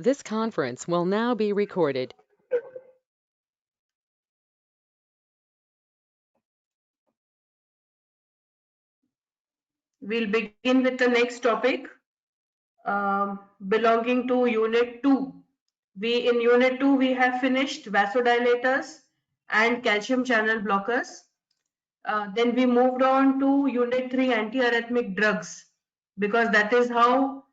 This conference will now be recorded. We'll begin with the next topic belonging to Unit 2. In Unit 2, we have finished vasodilators and calcium channel blockers. Then we moved on to Unit 3, antiarrhythmic drugs, because that is how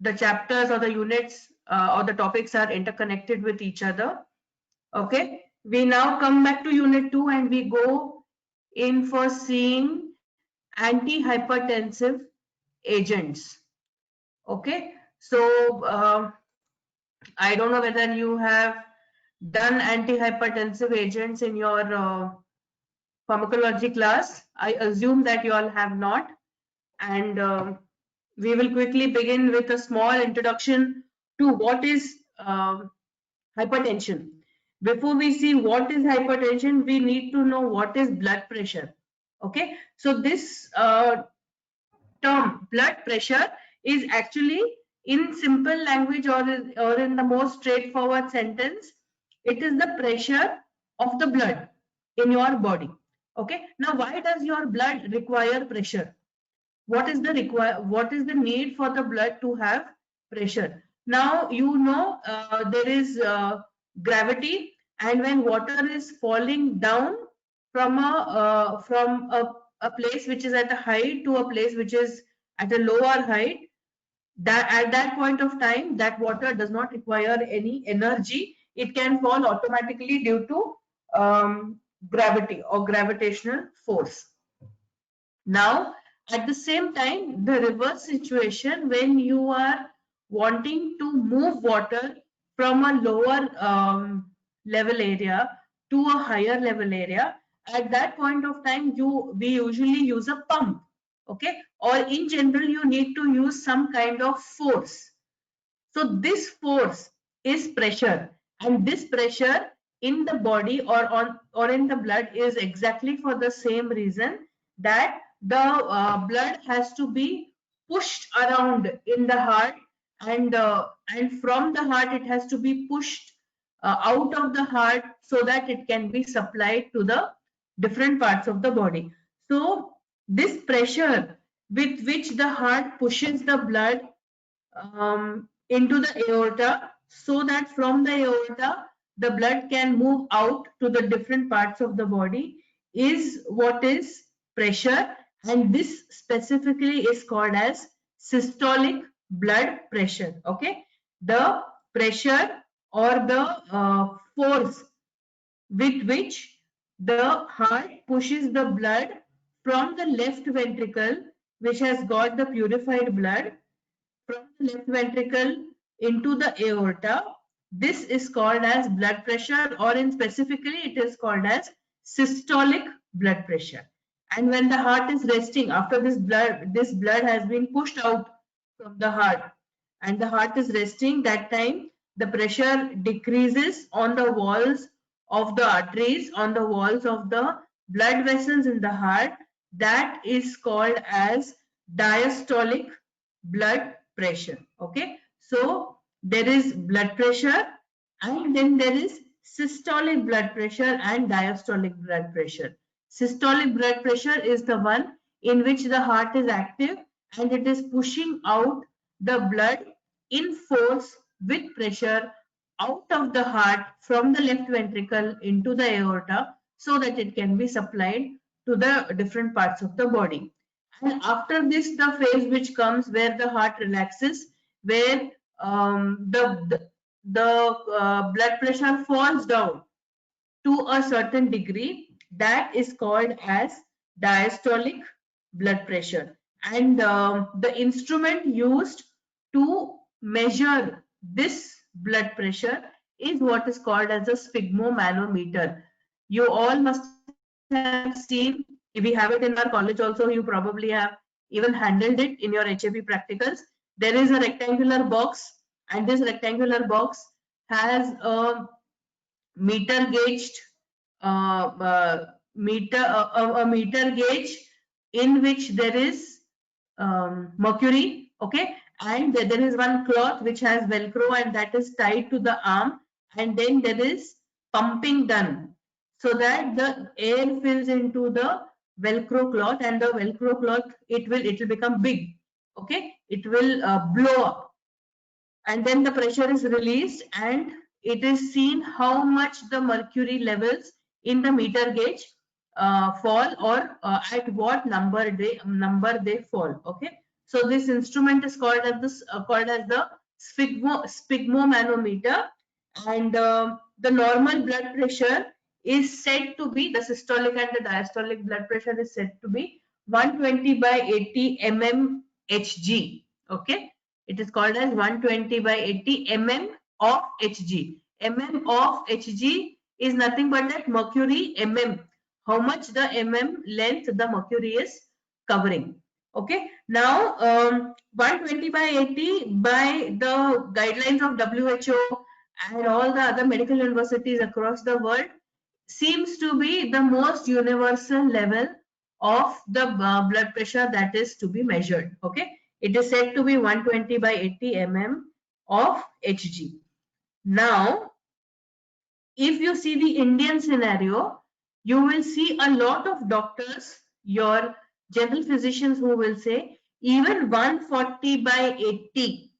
the chapters or the units or the topics are interconnected with each other. Okay, we now come back to Unit 2 and we go in for seeing antihypertensive agents. Okay, so I don't know whether you have done antihypertensive agents in your pharmacology class. I assume that you all have not, and we will quickly begin with a small introduction to what is hypertension. Before we see what is hypertension, we need to know what is blood pressure. Okay, so this term blood pressure is actually, in simple language or in the most straightforward sentence, it is the pressure of the blood in your body. Okay, now why does your blood require pressure? What is the need for the blood to have pressure? Now you know there is gravity, and when water is falling down from a place which is at a height to a place which is at a lower height, that at that point of time that water does not require any energy. It can fall automatically due to gravity or gravitational force. Now, at the same time, the reverse situation, when you are wanting to move water from a lower level area to a higher level area, at that point of time, we usually use a pump. Okay, or in general, you need to use some kind of force. So this force is pressure, and this pressure in the body or in the blood is exactly for the same reason that the blood has to be pushed around in the heart, and from the heart it has to be pushed out of the heart so that it can be supplied to the different parts of the body. So this pressure with which the heart pushes the blood into the aorta, so that from the aorta the blood can move out to the different parts of the body, is what is pressure, and this specifically is called as systolic blood pressure. Okay, the pressure or the force with which the heart pushes the blood from the left ventricle, which has got the purified blood, from the left ventricle into the aorta. This is called as blood pressure, or in specifically it is called as systolic blood pressure. And when the heart is resting, after this blood has been pushed out from the heart and the heart is resting, that time the pressure decreases on the walls of the arteries, on the walls of the blood vessels in the heart. That is called as diastolic blood pressure. Okay, so there is blood pressure, and then there is systolic blood pressure and diastolic blood pressure. Systolic blood pressure is the one in which the heart is active and it is pushing out the blood in force with pressure out of the heart from the left ventricle into the aorta, so that it can be supplied to the different parts of the body. And after this, the phase which comes where the heart relaxes, where the blood pressure falls down to a certain degree, that is called as diastolic blood pressure. And the instrument used to measure this blood pressure is what is called as a sphygmomanometer. You all must have seen, we have it in our college also, you probably have even handled it in your HAP practicals. There is a rectangular box, and this rectangular box has a meter gauged a meter gauge in which there is mercury. Okay, and there is one cloth which has velcro and that is tied to the arm, and then there is pumping done so that the air fills into the velcro cloth, and the velcro cloth, it will become big. Okay, it will blow up, and then the pressure is released and it is seen how much the mercury levels in the meter gauge fall, or at what number they fall. Okay, so this instrument is called as the sphygmomanometer, and the normal blood pressure is said to be, the systolic and the diastolic blood pressure is said to be 120 by 80 mm Hg. Okay, it is called as 120 by 80 mm of Hg. Mm of Hg is nothing but that mercury mm, how much the mm length the mercury is covering. Okay, now 120 by 80 by the guidelines of WHO and all the other medical universities across the world seems to be the most universal level of the blood pressure that is to be measured. Okay, it is said to be 120 by 80 mm of Hg. Now, if you see the Indian scenario, you will see a lot of doctors, your general physicians, who will say even 140 by 80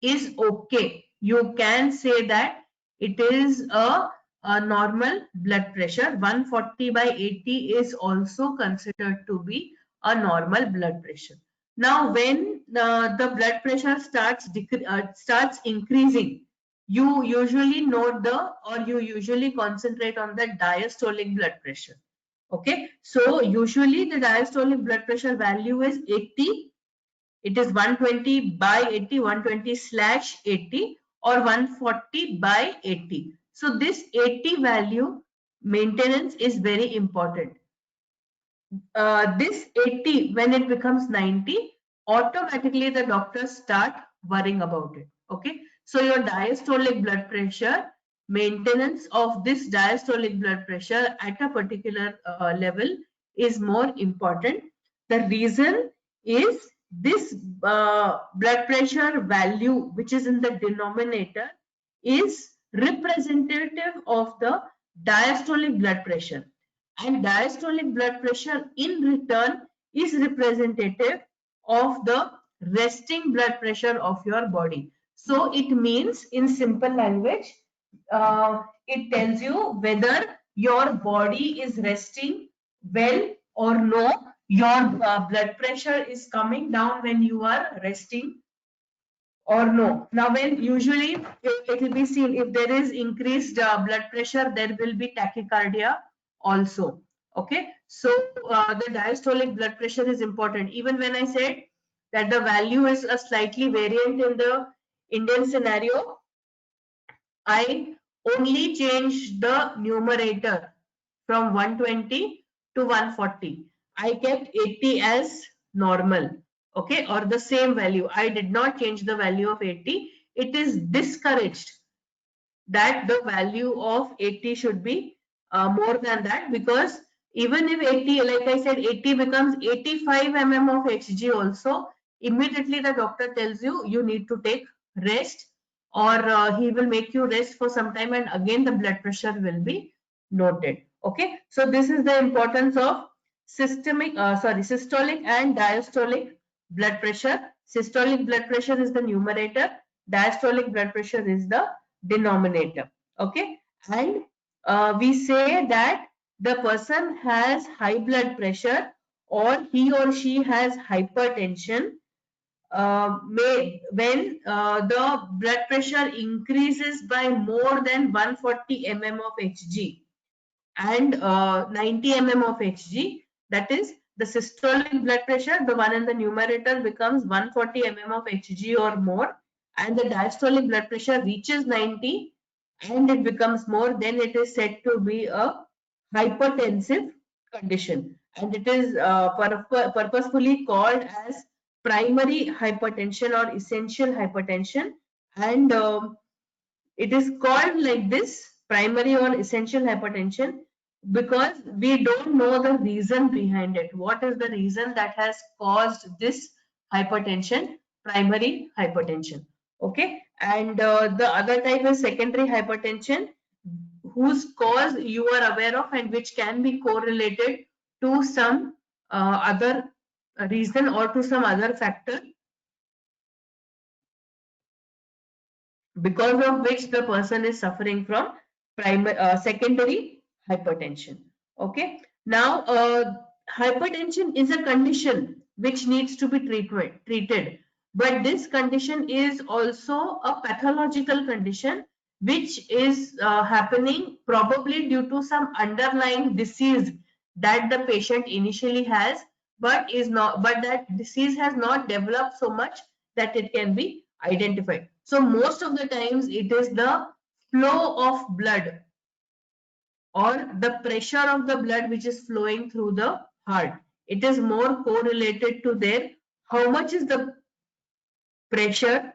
is okay. You can say that it is a normal blood pressure. 140 by 80 is also considered to be a normal blood pressure. Now, when the blood pressure starts increasing, you usually note you usually concentrate on the diastolic blood pressure. Okay, so usually the diastolic blood pressure value is 80. It is 120 by 80, 120/80, or 140 by 80. So this 80 value maintenance is very important. This 80, when it becomes 90, automatically the doctors start worrying about it. Okay, so your diastolic blood pressure, maintenance of this diastolic blood pressure at a particular level is more important. The reason is this blood pressure value, which is in the denominator, is representative of the diastolic blood pressure, and diastolic blood pressure in return is representative of the resting blood pressure of your body. So it means, in simple language, it tells you whether your body is resting well or no. Your blood pressure is coming down when you are resting or no. Now, when usually it will be seen, if there is increased blood pressure, there will be tachycardia also. Okay, so the diastolic blood pressure is important. Even when I said that the value is a slightly variant in the Indian scenario, I only changed the numerator from 120 to 140. I kept 80 as normal, okay, or the same value. I did not change the value of 80. It is discouraged that the value of 80 should be more than that, because even if 80, like I said, 80 becomes 85 mm of Hg also, immediately the doctor tells you you need to take rest, or he will make you rest for some time, and again the blood pressure will be noted. Okay, so this is the importance of systolic and diastolic blood pressure. Systolic blood pressure is the numerator, diastolic blood pressure is the denominator. Okay, and we say that the person has high blood pressure or he or she has hypertension when the blood pressure increases by more than 140 mm of Hg and 90 mm of Hg, that is the systolic blood pressure, the one in the numerator, becomes 140 mm of Hg or more, and the diastolic blood pressure reaches 90 and it becomes more, then it is said to be a hypertensive condition, and it is purposefully called as primary hypertension or essential hypertension, and it is called like this, primary or essential hypertension, because we don't know the reason behind it. What is the reason that has caused this hypertension? primary hypertension. Okay, and the other type is secondary hypertension, whose cause you are aware of and which can be correlated to some other reason or to some other factor, because of which the person is suffering from secondary hypertension. Okay, now hypertension is a condition which needs to be treated, but this condition is also a pathological condition which is happening probably due to some underlying disease that the patient initially has, but that disease has not developed so much that it can be identified. So most of the times it is the flow of blood or the pressure of the blood which is flowing through the heart. It is more correlated to their how much is the pressure,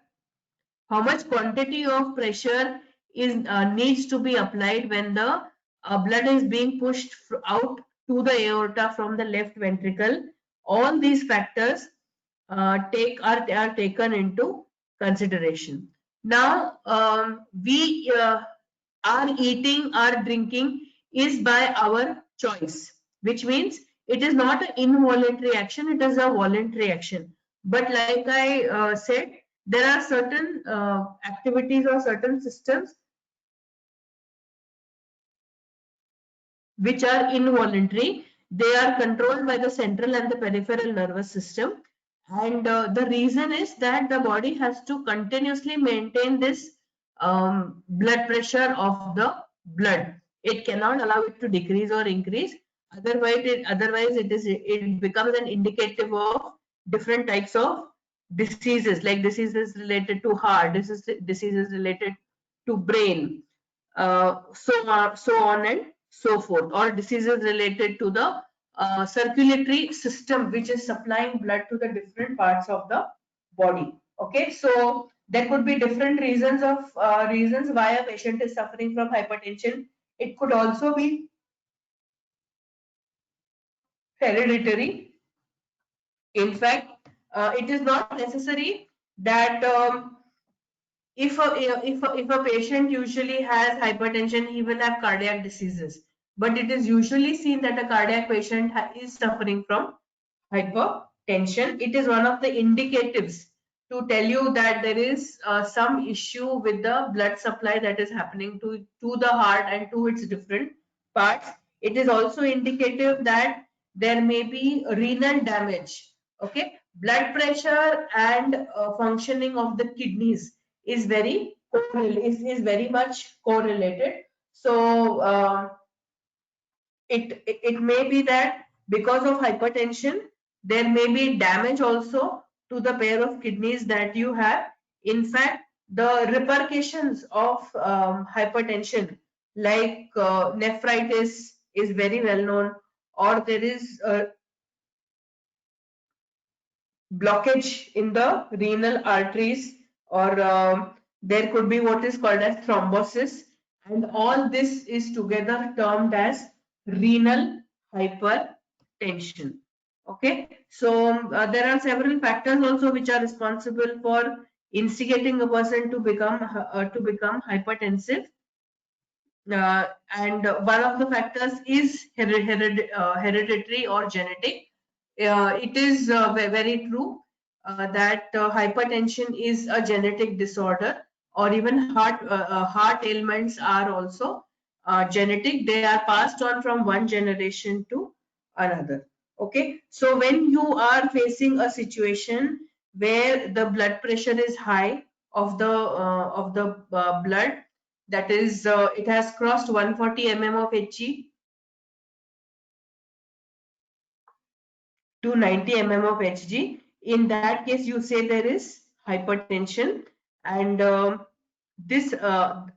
how much quantity of pressure is needs to be applied when the blood is being pushed out to the aorta from the left ventricle. All these factors are taken into consideration. Now we our eating, our drinking is by our choice, which means it is not an involuntary action, it is a voluntary action. But like I said, there are certain activities or certain systems which are involuntary. They are controlled by the central and the peripheral nervous system. And the reason is that the body has to continuously maintain this blood pressure of the blood. It cannot allow it to decrease or increase. Otherwise it becomes an indicative of different types of diseases, like diseases related to heart, diseases related to brain, so on and so forth, or diseases related to the circulatory system which is supplying blood to the different parts of the body. Okay, so there could be different reasons why a patient is suffering from hypertension. It could also be hereditary. In fact, it is not necessary that if a patient usually has hypertension, he will have cardiac diseases. But it is usually seen that a cardiac patient is suffering from hypertension. It is one of the indicatives to tell you that there is some issue with the blood supply that is happening to the heart and to its different parts. It is also indicative that there may be renal damage. Okay, blood pressure and functioning of the kidneys is very much correlated. So it may be that because of hypertension there may be damage also to the pair of kidneys that you have. In fact, the repercussions of hypertension, like nephritis is very well known, or there is blockage in the renal arteries, or there could be what is called as thrombosis, and all this is together termed as renal hypertension. Okay, so there are several factors also which are responsible for instigating a person to become hypertensive, and one of the factors is hereditary or genetic. It is very true that hypertension is a genetic disorder, or even heart ailments are also genetic. They are passed on from one generation to another. Okay, so when you are facing a situation where the blood pressure is high of the blood, that is it has crossed 140 mm of Hg to 90 mm of Hg. In that case, you say there is hypertension, and this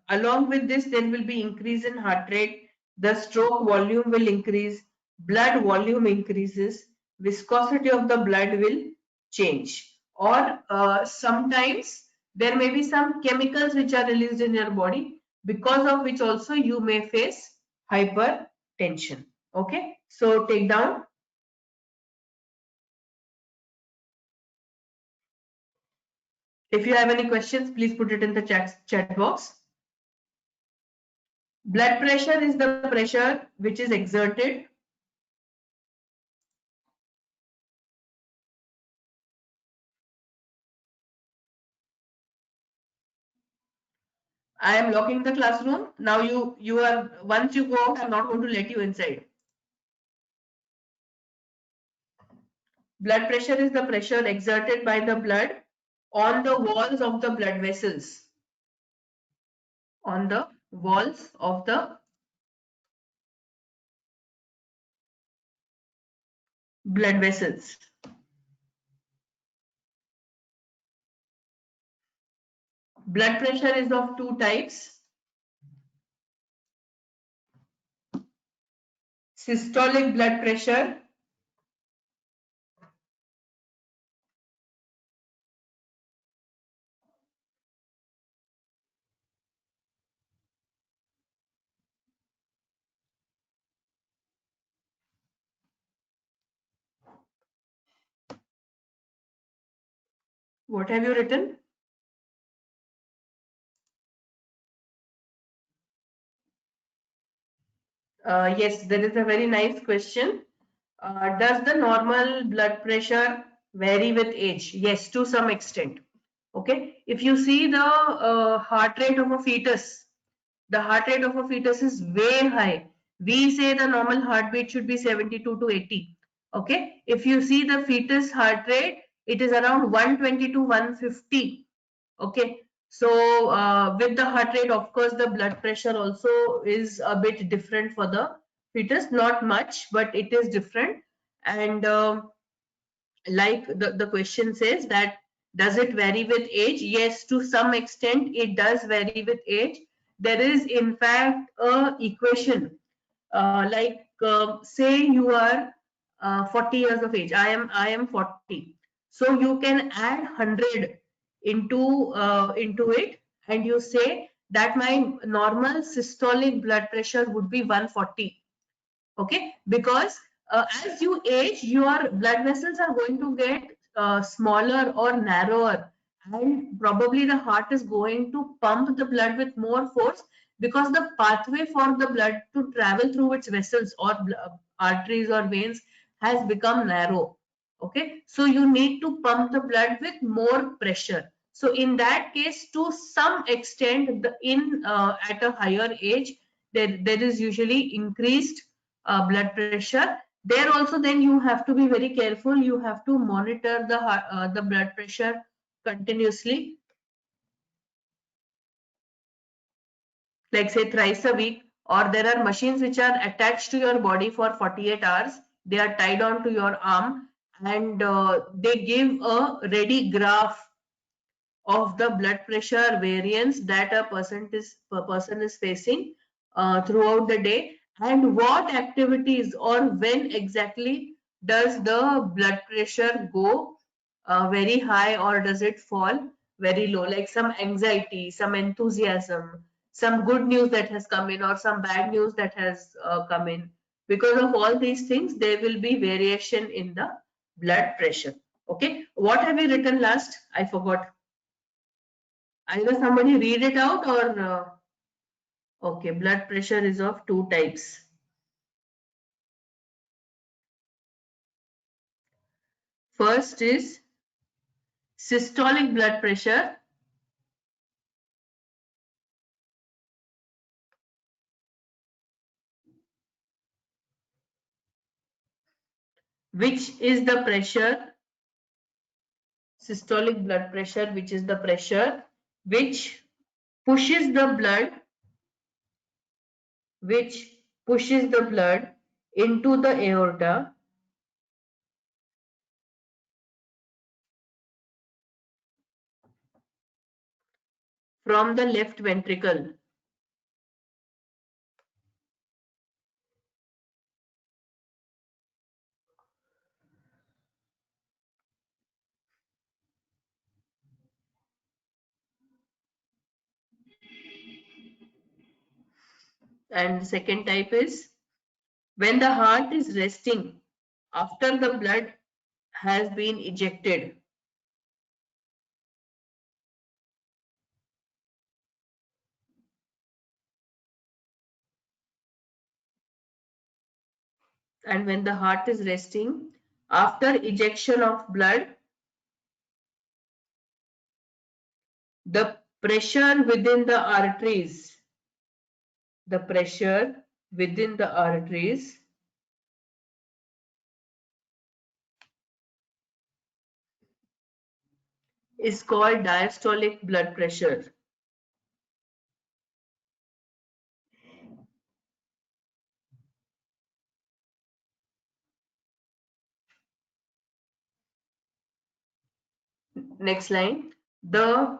along with this there will be increase in heart rate, the stroke volume will increase, blood volume increases, viscosity of the blood will change, or sometimes there may be some chemicals which are released in your body, because of which also you may face hypertension. Okay, so take down. If you have any questions, please put it in the chat box. Blood pressure is the pressure which is exerted I am locking the classroom. Now you are, once you go out, I'm not going to let you inside. Blood pressure is the pressure exerted by the blood on the walls of the blood vessels. On the walls of the blood vessels. Blood pressure is of two types. Systolic blood pressure what have you written? Yes, there is a very nice question. Does the normal blood pressure vary with age? Yes, to some extent. Okay, if you see the heart rate of a fetus, the heart rate of a fetus is way high. We say the normal heartbeat should be 72 to 80. Okay, if you see the fetus heart rate, it is around 120 to 150. Okay, so with the heart rate, of course, the blood pressure also is a bit different for the fetus, not much, but it is different. And like the question says that does it vary with age? Yes, to some extent it does vary with age. There is in fact a equation say you are 40 years of age. I am 40. So you can add 100 into it, and you say that my normal systolic blood pressure would be 140. Okay, because as you age, your blood vessels are going to get smaller or narrower, and probably the heart is going to pump the blood with more force because the pathway for the blood to travel through its vessels or arteries or veins has become narrow. Okay, so you need to pump the blood with more pressure. So in that case, to some extent, at a higher age, there is usually increased blood pressure. There also, then you have to be very careful. You have to monitor the blood pressure continuously, like say thrice a week. Or there are machines which are attached to your body for 48 hours. They are tied on to your arm, and they give a ready graph of the blood pressure variance that a person is facing throughout the day, and what activities or when exactly does the blood pressure go very high, or does it fall very low, like some anxiety, some enthusiasm, some good news that has come in, or some bad news that has come in. Because of all these things, there will be variation in the blood pressure. Okay, what have you written last? I forgot. Either somebody read it out, or okay, blood pressure is of two types. First is systolic blood pressure, which is the pressure, systolic blood pressure, which is the pressure which pushes the blood, which pushes the blood into the aorta from the left ventricle. And the second type is when the heart is resting after the blood has been ejected. and when the heart is resting, after ejection of blood, the pressure within the arteries, the pressure within the arteries is called diastolic blood pressure. Next line. The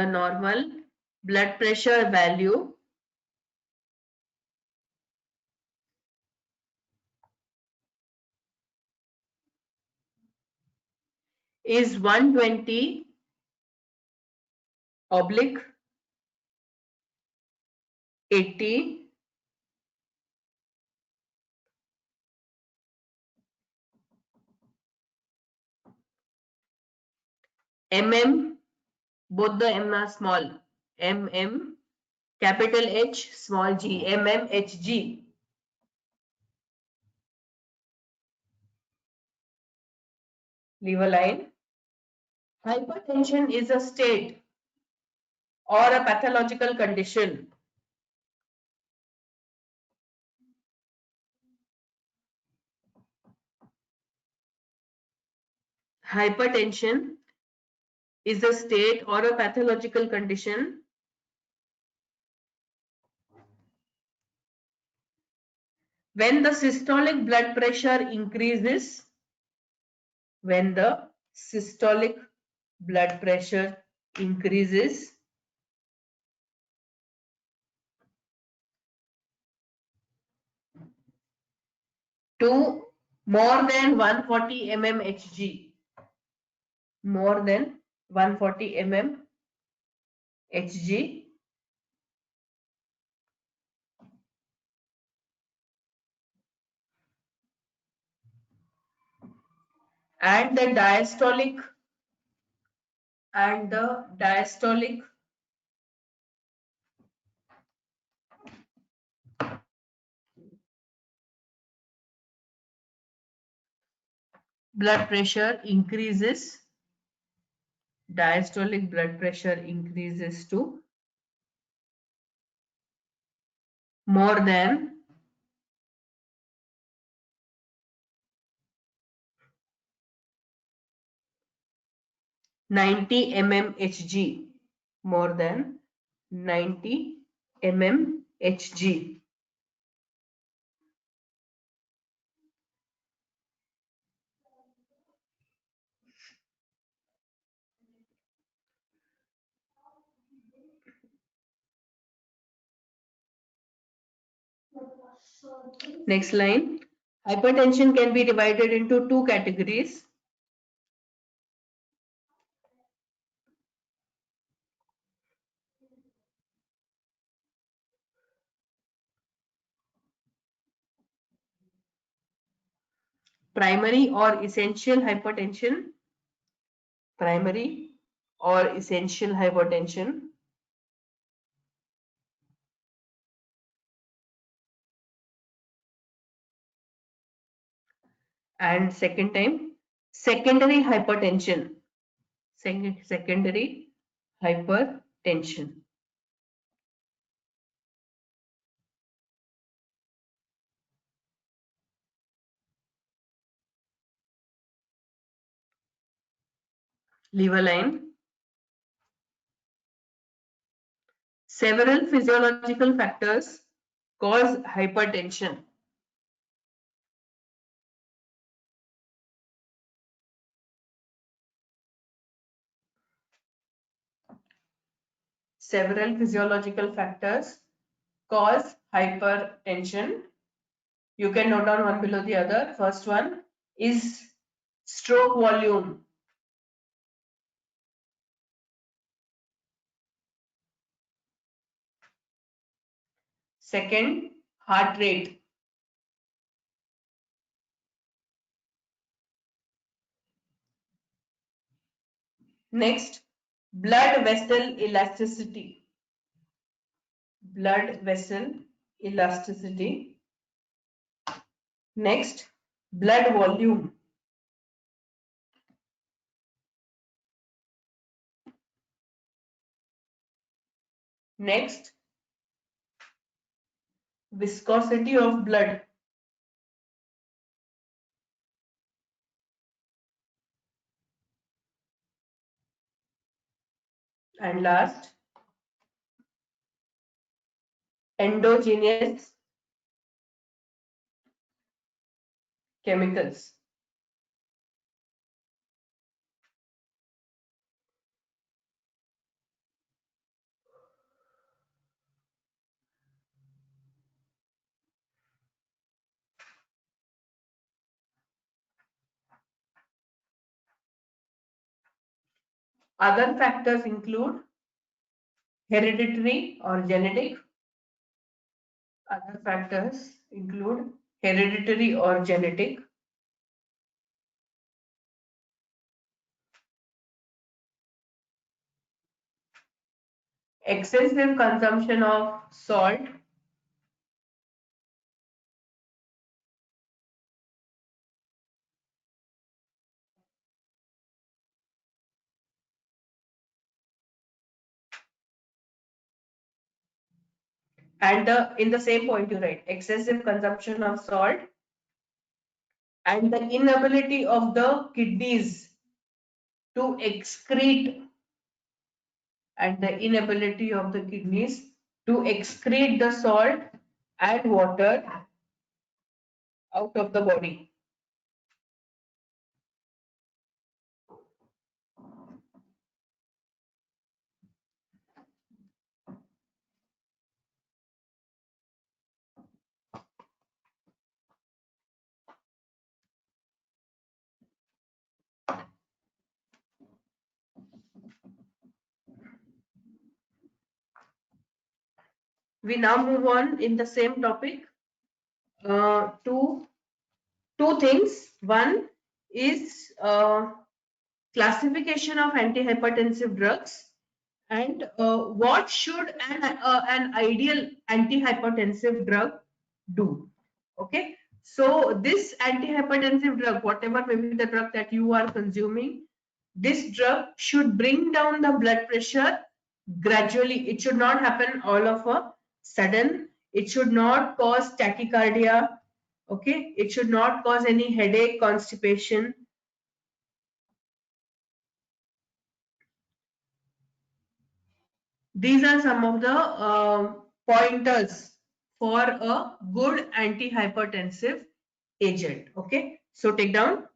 normal blood pressure value is 120 oblique 80 mm, both the m are small, mm, capital H, small g, mmHg. Leave a line. Hypertension is a state or a pathological condition hypertension is a state or a pathological condition when the systolic blood pressure increases, when the systolic blood pressure increases to more than 140 mmHg, more than 140 mmHg, and the diastolic blood pressure increases, diastolic blood pressure increases to more than 90 mmHg, more than 90 mmHg. Next line. Hypertension can be divided into two categories. Primary or essential hypertension, primary or essential hypertension, and secondary hypertension, secondary hypertension. Leave a line. Several physiological factors cause hypertension. Several physiological factors cause hypertension. You can note down one below the other. First one is stroke volume. Second, heart rate. Next, blood vessel elasticity. blood vessel elasticity. Next, blood volume. Next, viscosity of blood. And last, endogenous chemicals. Other factors include hereditary or genetic. Other factors include hereditary or genetic. Excessive consumption of salt. And in the same point you write excessive consumption of salt and the inability of the kidneys to excrete the salt and water out of the body. We now move on in the same topic to two things. One is classification of antihypertensive drugs and what should an ideal antihypertensive drug do. Okay, so this antihypertensive drug, whatever may be the drug that you are consuming, this drug should bring down the blood pressure gradually. It should not happen all of a sudden. It should not cause tachycardia. Okay, it should not cause any headache, constipation. These are some of the pointers for a good antihypertensive agent. Okay, so take down.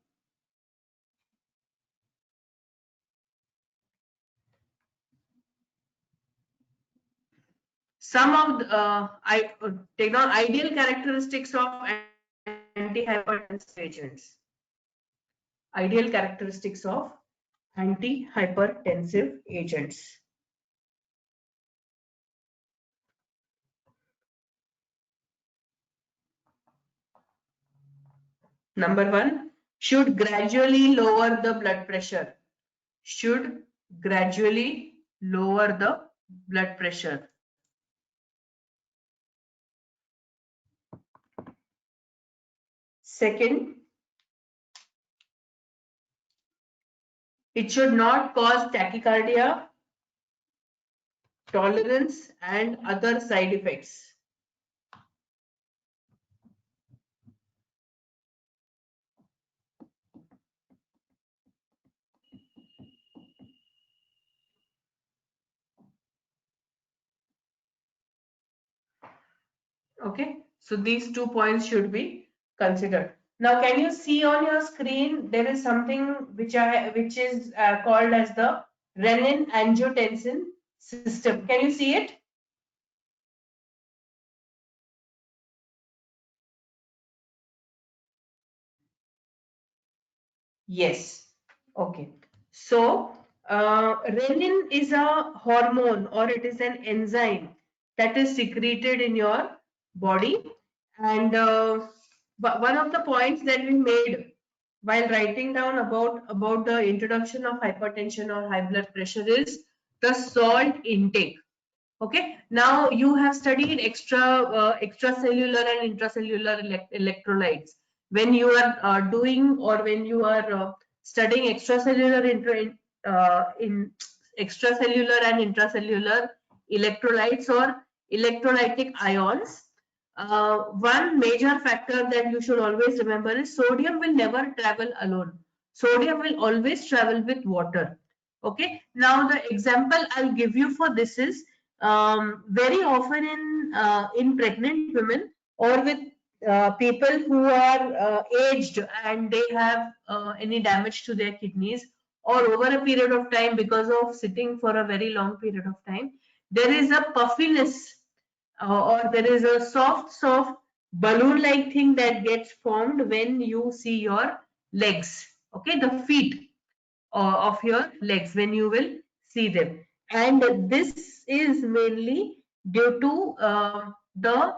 Some of the, I take down ideal characteristics of antihypertensive agents. Ideal characteristics of antihypertensive agents. Number one, should gradually lower the blood pressure. Should gradually lower the blood pressure. Second, it should not cause tachycardia, tolerance, and other side effects. Okay, so these 2 points should be considered. Now, can you see on your screen there is something which is called as the renin-angiotensin system. Can you see it? Yes. Okay. So, renin is a hormone or it is an enzyme that is secreted in your body. And one of the points that we made while writing down about the introduction of hypertension or high blood pressure is the salt intake. Okay, now you have studied extracellular and intracellular electrolytes. When you are doing or when you are studying in extracellular and intracellular electrolytes or electrolytic ions, one major factor that you should always remember is sodium will never travel alone. Sodium will always travel with water. Okay, now the example I'll give you for this is very often in pregnant women or with people who are aged and they have any damage to their kidneys, or over a period of time because of sitting for a very long period of time, there is a puffiness or there is a soft balloon like thing that gets formed when you see your legs, okay, the feet of your legs when you will see them. And this is mainly due to the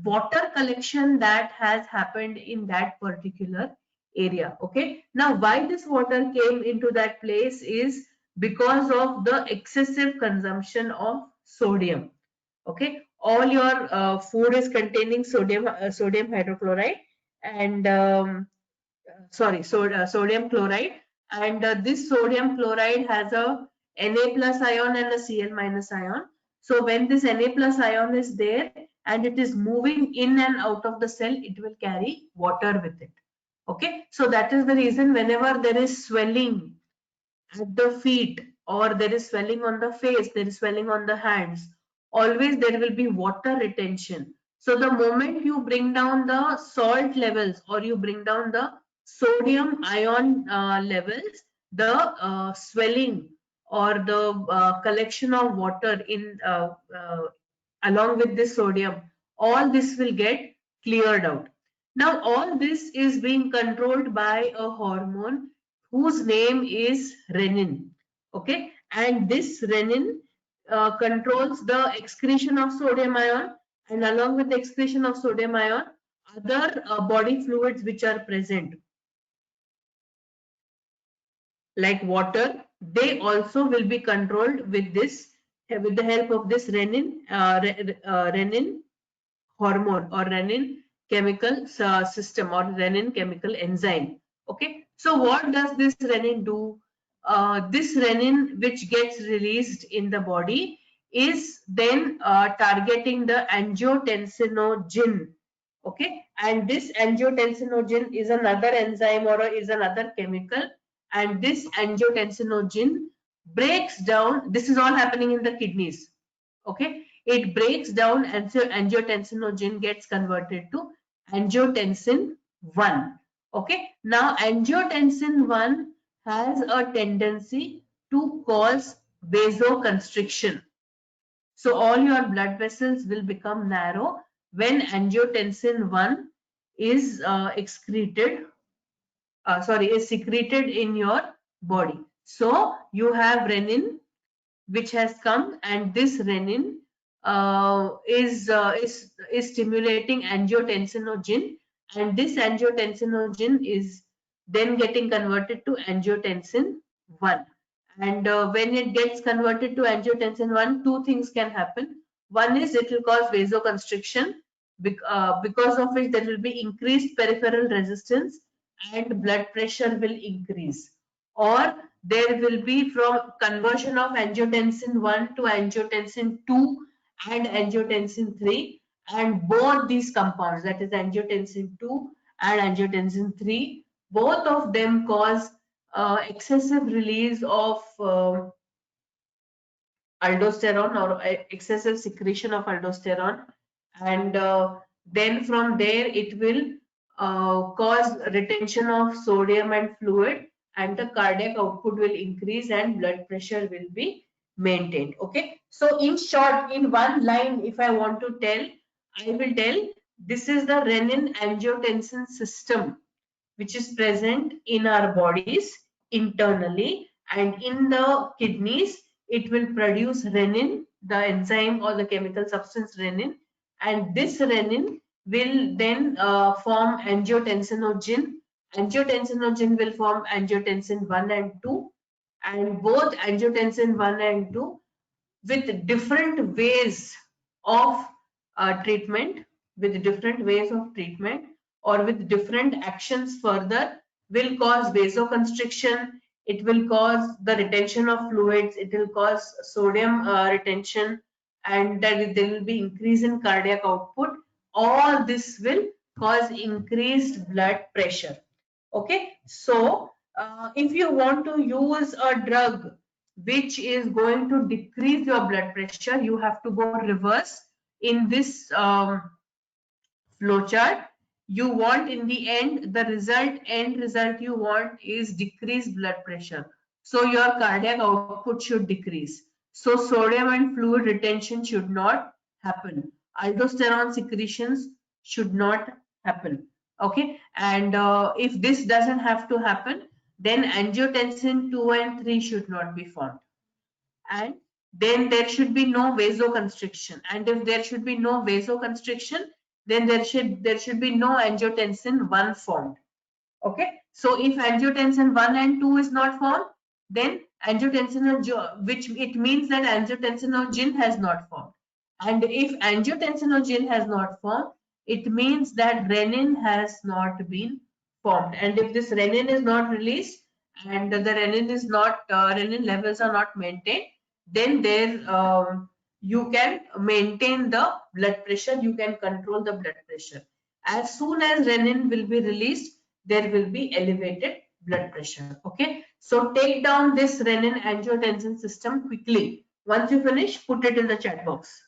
water collection that has happened in that particular area. Okay, now why this water came into that place is because of the excessive consumption of sodium. Okay, all your food is containing sodium hydrochloride and sodium chloride, and this sodium chloride has a Na plus ion and a Cl minus ion. So when this Na plus ion is there and it is moving in and out of the cell, it will carry water with it. Okay, so that is the reason whenever there is swelling at the feet or there is swelling on the face, there is swelling on the hands, always there will be water retention. So the moment you bring down the salt levels or you bring down the sodium ion levels, the swelling or the collection of water in along with this sodium, all this will get cleared out. Now all this is being controlled by a hormone whose name is renin. Okay, and this renin controls the excretion of sodium ion, and along with the excretion of sodium ion, other body fluids which are present like water, they also will be controlled with this, with the help of this renin hormone or renin chemical system or renin chemical enzyme. Okay, so what does this renin do? This renin which gets released in the body is then targeting the angiotensinogen. Okay, and this angiotensinogen is another enzyme or is another chemical, and this angiotensinogen breaks down. This is all happening in the kidneys. Okay, it breaks down and so angiotensinogen gets converted to angiotensin 1. Okay, now angiotensin 1 has a tendency to cause vasoconstriction. So all your blood vessels will become narrow when angiotensin 1 is is secreted in your body. So you have renin which has come, and this renin is stimulating angiotensinogen, and this angiotensinogen is then getting converted to angiotensin 1. And when it gets converted to angiotensin 1, two things can happen. One is it will cause vasoconstriction, because of which there will be increased peripheral resistance and blood pressure will increase, or there will be from conversion of angiotensin 1 to angiotensin 2 and angiotensin 3, and both these compounds, that is angiotensin 2 and angiotensin 3, both of them cause excessive release of aldosterone or excessive secretion of aldosterone, and then from there it will cause retention of sodium and fluid, and the cardiac output will increase and blood pressure will be maintained. Okay, so in short, in one line, if I want to tell, I will tell this is the renin angiotensin system which is present in our bodies internally, and in the kidneys it will produce renin, the enzyme or the chemical substance renin, and this renin will then form angiotensinogen. Angiotensinogen will form angiotensin 1 and 2, and both angiotensin 1 and 2 with different ways of treatment, or with different actions further, will cause vasoconstriction. It will cause the retention of fluids. It will cause sodium retention, and that there will be increase in cardiac output. All this will cause increased blood pressure. Okay, so if you want to use a drug which is going to decrease your blood pressure, you have to go reverse in this flowchart. You want in the end, the end result you want is decreased blood pressure. So your cardiac output should decrease. So sodium and fluid retention should not happen. Aldosterone secretions should not happen. Okay, and if this doesn't have to happen, then angiotensin 2 and 3 should not be formed. And then there should be no vasoconstriction. And if there should be no vasoconstriction, then there should be no angiotensin 1 formed. Okay, so if angiotensin 1 and 2 is not formed, then which it means that angiotensinogen has not formed. And if angiotensinogen has not formed, it means that renin has not been formed. And if this renin is not released, and the renin levels are not maintained, then you can maintain the blood pressure, you can control the blood pressure. As soon as renin will be released, there will be elevated blood pressure. Okay, so take down this renin angiotensin system quickly. Once you finish, put it in the chat box.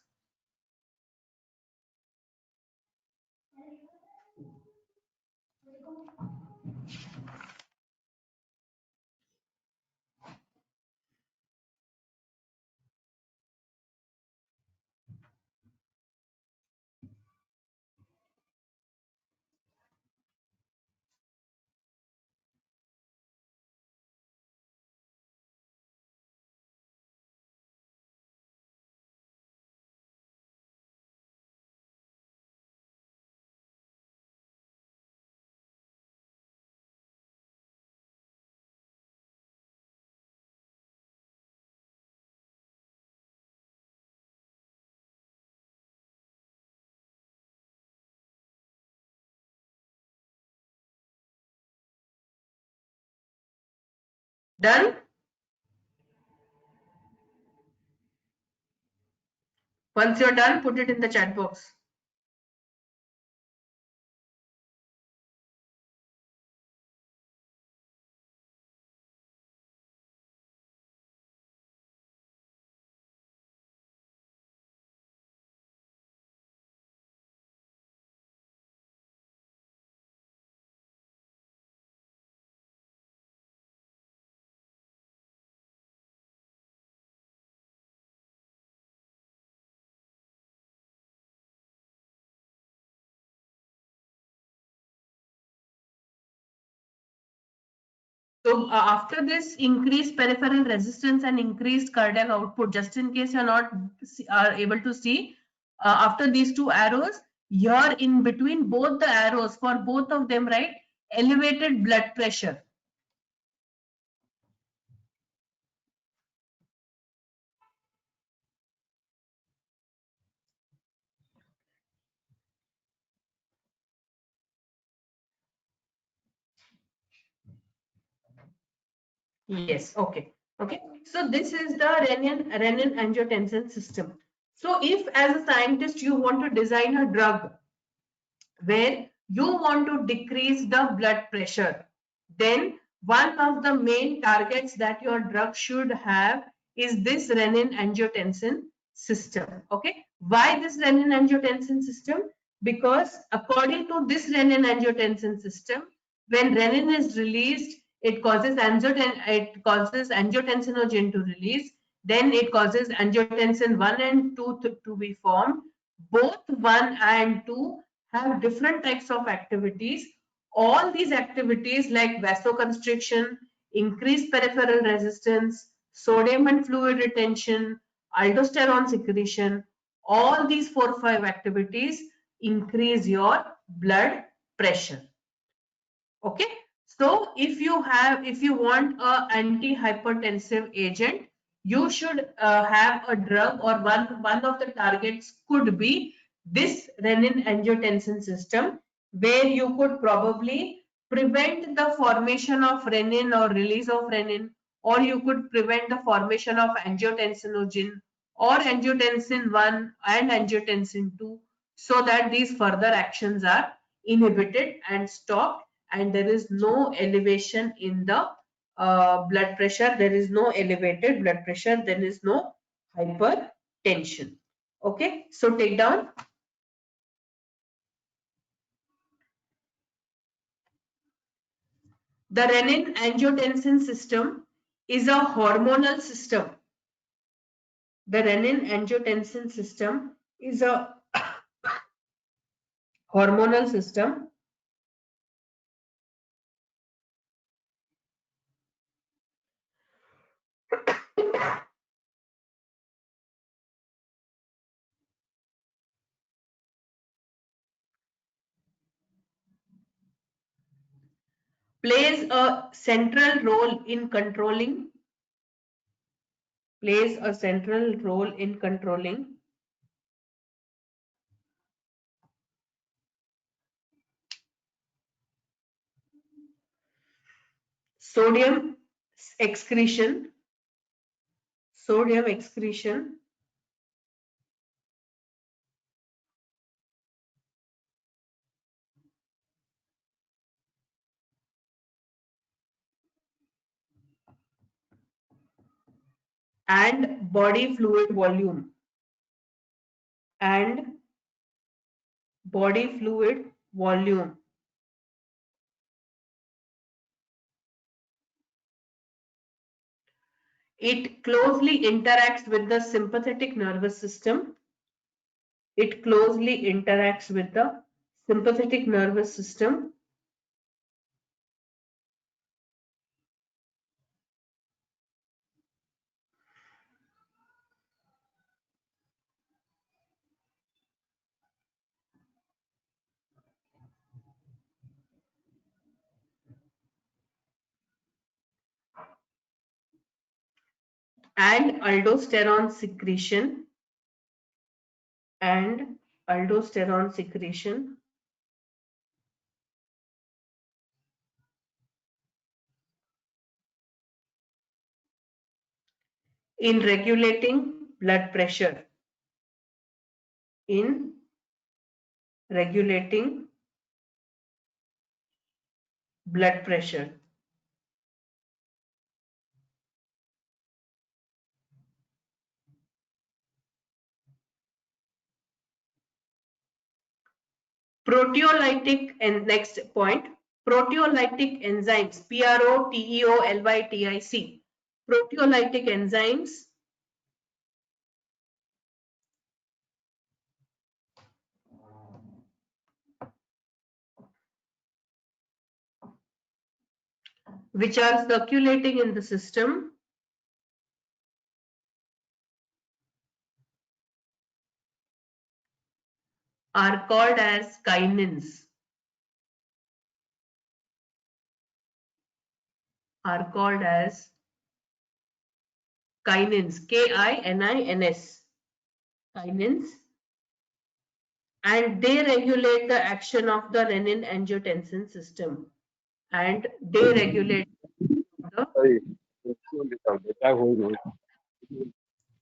Done? Once you're done, put it in the chat box. So after this increased peripheral resistance and increased cardiac output, just in case you're not are able to see, after these two arrows, here in between both the arrows, for both of them, right, elevated blood pressure. Yes, okay. Okay. So this is the renin angiotensin system. So if as a scientist you want to design a drug where you want to decrease the blood pressure, then one of the main targets that your drug should have is this renin angiotensin system. Okay. Why this renin angiotensin system? Because according to this renin angiotensin system, when renin is released, it causes angiotensinogen to release. Then it causes angiotensin 1 and 2 to be formed. Both 1 and 2 have different types of activities. All these activities like vasoconstriction, increased peripheral resistance, sodium and fluid retention, aldosterone secretion, all these 4-5 activities increase your blood pressure. Okay, so if you want a antihypertensive agent, you should have a drug, or one of the targets could be this renin-angiotensin system, where you could probably prevent the formation of renin or release of renin, or you could prevent the formation of angiotensinogen or angiotensin 1 and angiotensin 2, so that these further actions are inhibited and stopped, and there is no elevation in the blood pressure, there is no elevated blood pressure, there is no hypertension. Okay, so take down. The renin-angiotensin system is a hormonal system. The renin-angiotensin system is a hormonal system plays a central role in controlling sodium excretion, sodium excretion and body fluid volume, and body fluid volume. It closely interacts with the sympathetic nervous system. It closely interacts with the sympathetic nervous system and aldosterone secretion, and aldosterone secretion in regulating blood pressure, in regulating blood pressure. Proteolytic, and next point, proteolytic enzymes, PROTEOLYTIC, proteolytic enzymes which are circulating in the system are called as kinins, are called as kinins, KININS, kinins, and they regulate the action of the renin-angiotensin system, and they regulate the,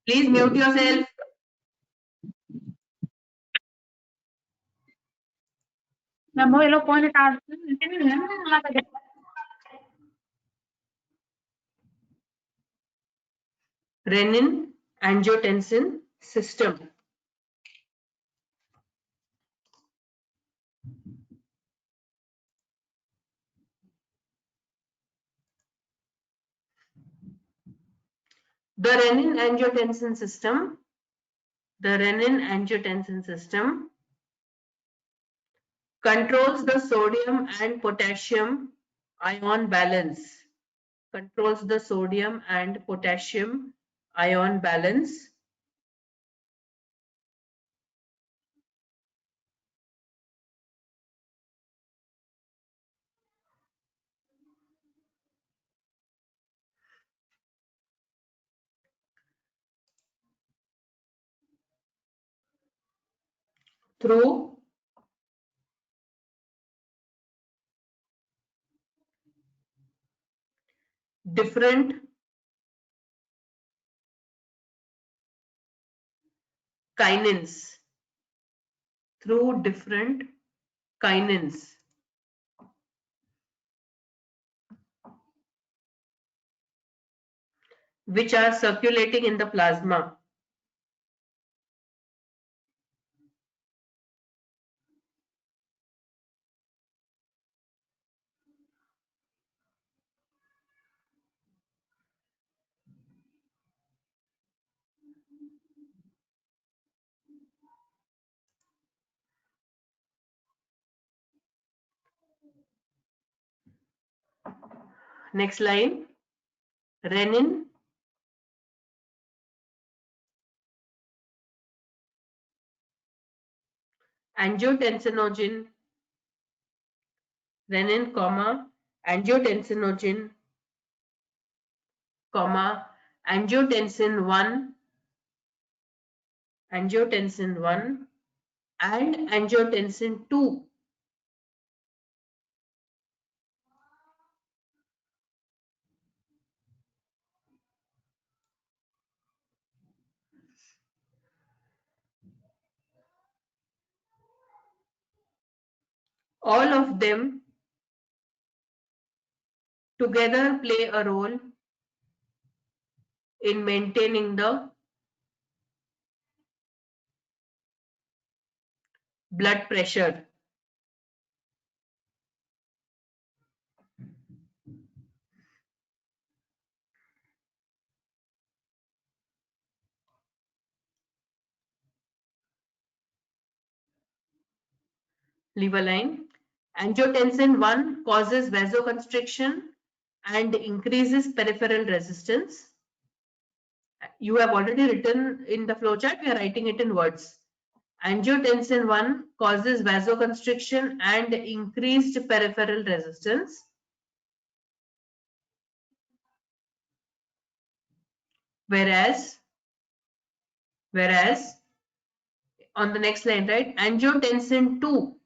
please mute yourself. Renin-angiotensin system. The renin-angiotensin system, the renin-angiotensin system controls the sodium and potassium ion balance, controls the sodium and potassium ion balance. through different kinins, through different kinins, which are circulating in the plasma. Next line, renin, angiotensinogen, renin, angiotensinogen, angiotensin 1, angiotensin 1 and angiotensin 2. All of them together play a role in maintaining the blood pressure. Leave a line. Angiotensin 1 causes vasoconstriction and increases peripheral resistance. You have already written in the flowchart, we are writing it in words. Angiotensin 1 causes vasoconstriction and increased peripheral resistance. Whereas on the next line, right, angiotensin 2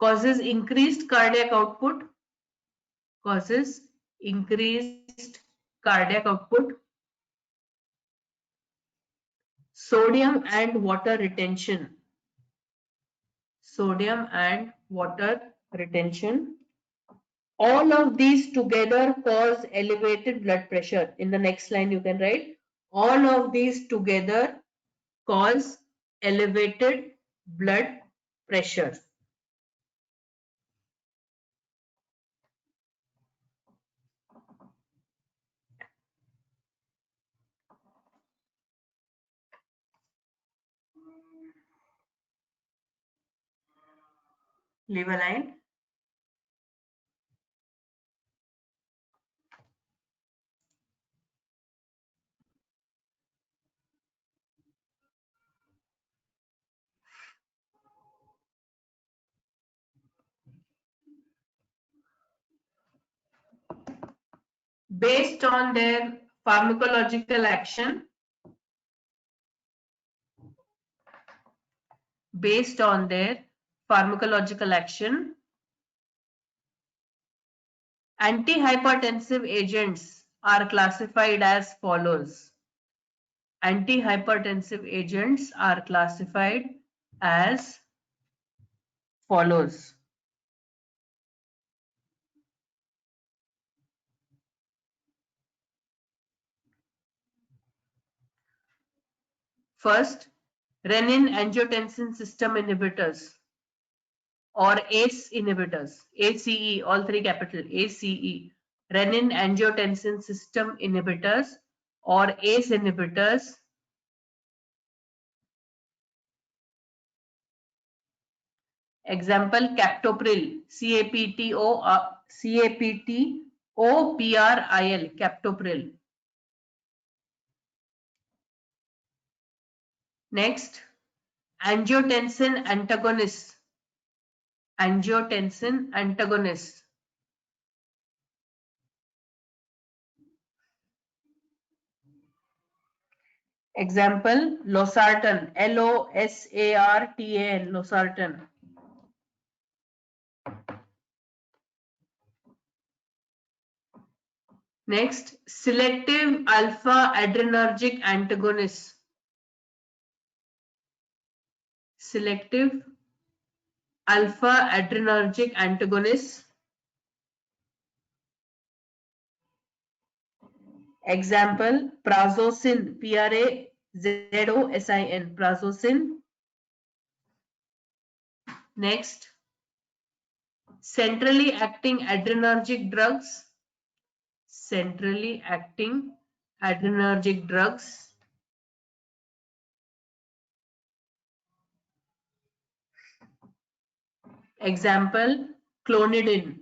causes increased cardiac output, sodium and water retention, all of these together cause elevated blood pressure. In the next line you can write, all of these together cause elevated blood pressure. Leave a line. Based on their pharmacological action, antihypertensive agents are classified as follows. Antihypertensive agents are classified as follows. First, renin-angiotensin system inhibitors or ACE inhibitors, ACE, all three capital, ACE, renin-angiotensin system inhibitors or ACE inhibitors. Example, captopril, CAPTOPRIL, captopril. Next, angiotensin antagonists. Example, losartan, Losartan, losartan. Next, selective alpha adrenergic antagonist. Selective alpha adrenergic antagonist. Example, prazosin, Prazosin, prazosin. Next, centrally acting adrenergic drugs. Centrally acting adrenergic drugs. Example, clonidine.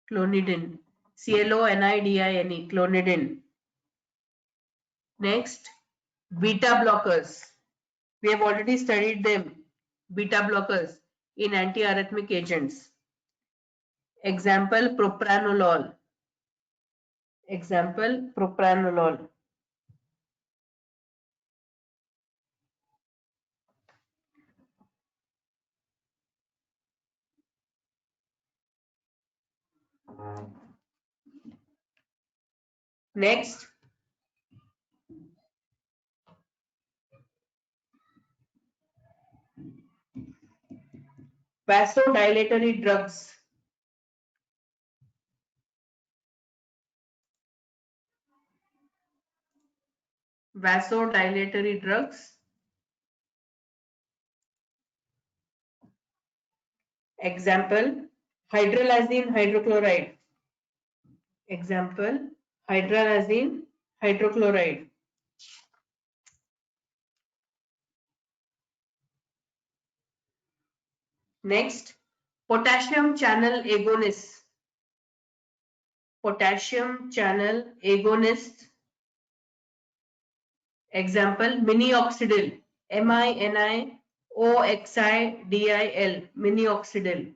Clonidine. Clonidine. Clonidine. Next, beta blockers. We have already studied them. Beta blockers in antiarrhythmic agents. Example, propranolol. Example, propranolol. Next, vasodilatory drugs. Vasodilatory drugs. Example, hydralazine hydrochloride. Example, hydralazine hydrochloride. Next, potassium channel agonist. Potassium channel agonist. Example, minoxidil. MINIOXIDIL. Minoxidil.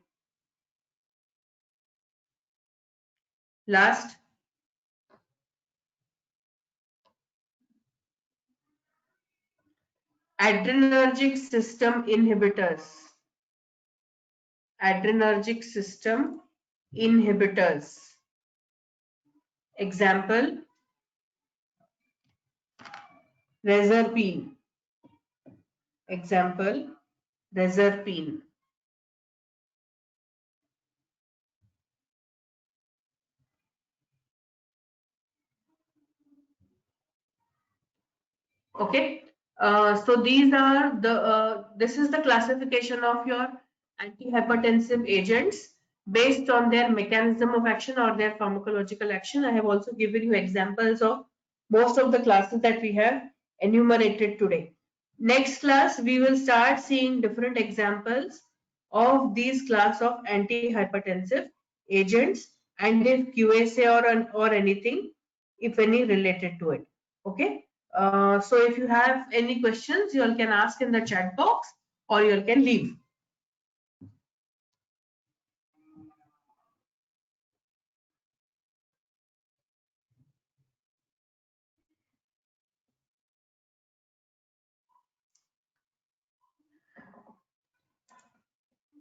Last, adrenergic system inhibitors. Adrenergic system inhibitors. Example, reserpine. Example, reserpine. Okay. So these are this is the classification of your antihypertensive agents based on their mechanism of action or their pharmacological action. I have also given you examples of most of the classes that we have enumerated today. Next class, we will start seeing different examples of these class of antihypertensive agents and if QSA or anything, if any related to it. Okay. So if you have any questions, you all can ask in the chat box or you all can leave.